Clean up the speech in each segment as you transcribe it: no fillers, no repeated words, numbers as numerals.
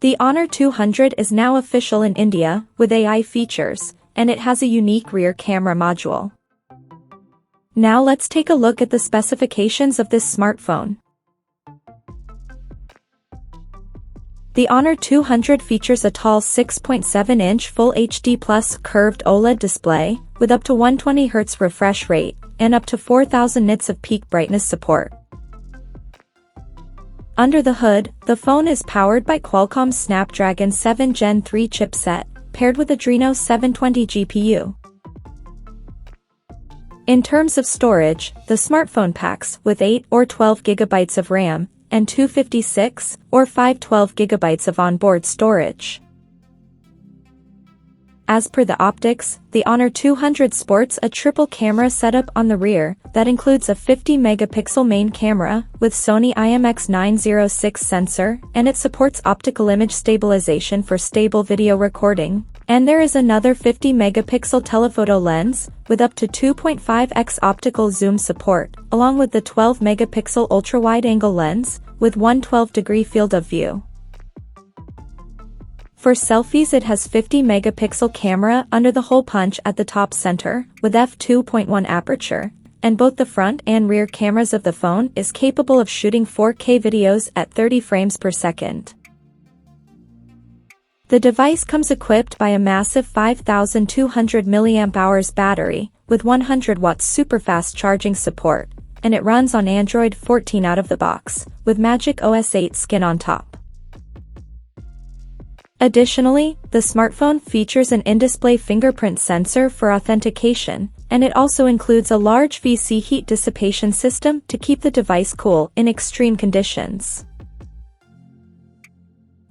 The Honor 200 is now official in India, with AI features, and it has a unique rear camera module. Now let's take a look at the specifications of this smartphone. The Honor 200 features a tall 6.7-inch Full HD Plus curved OLED display, with up to 120Hz refresh rate, and up to 4000 nits of peak brightness support. Under the hood, the phone is powered by Qualcomm's Snapdragon 7 Gen 3 chipset, paired with Adreno 720 GPU. In terms of storage, the smartphone packs with 8 or 12 GB of RAM, and 256 or 512 GB of onboard storage. As per the optics, the Honor 200 sports a triple camera setup on the rear that includes a 50-megapixel main camera with Sony IMX906 sensor, and it supports optical image stabilization for stable video recording. And there is another 50-megapixel telephoto lens with up to 2.5x optical zoom support, along with the 12-megapixel ultra-wide-angle lens with 112-degree field of view. For selfies, it has 50-megapixel camera under the hole punch at the top center, with f2.1 aperture, and both the front and rear cameras of the phone is capable of shooting 4K videos at 30 frames per second. The device comes equipped by a massive 5200 mAh battery, with 100 watts super-fast charging support, and it runs on Android 14 out of the box, with Magic OS 8 skin on top. Additionally, the smartphone features an in-display fingerprint sensor for authentication, and it also includes a large VC heat dissipation system to keep the device cool in extreme conditions.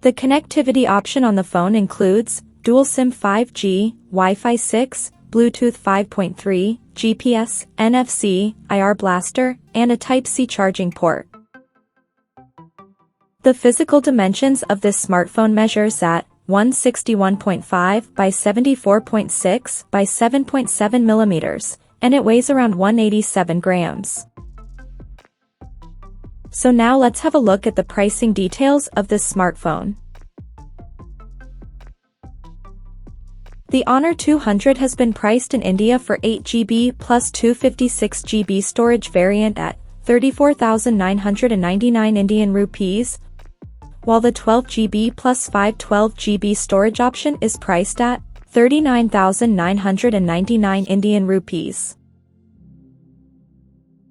The connectivity option on the phone includes dual SIM 5G, Wi-Fi 6, Bluetooth 5.3, GPS, NFC, IR blaster, and a Type-C charging port. The physical dimensions of this smartphone measures at 161.5 by 74.6 by 7.7 millimeters, and it weighs around 187 grams. So now let's have a look at the pricing details of this smartphone. The Honor 200 has been priced in India for 8GB plus 256GB storage variant at 34,999 Indian rupees, while the 12GB plus 512GB storage option is priced at 39,999 Indian rupees.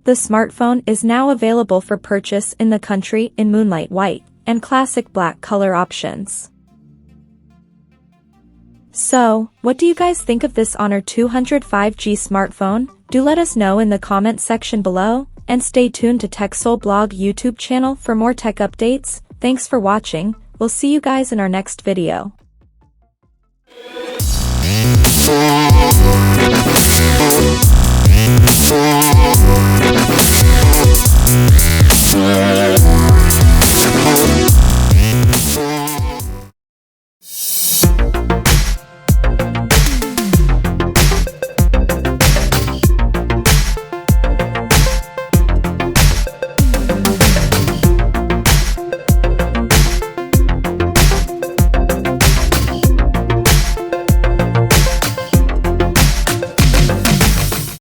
The smartphone is now available for purchase in the country in Moonlight White and Classic Black color options. So, what do you guys think of this Honor 200 5G smartphone? Do let us know in the comment section below, and stay tuned to TechSole Blog YouTube channel for more tech updates. Thanks for watching, we'll see you guys in our next video.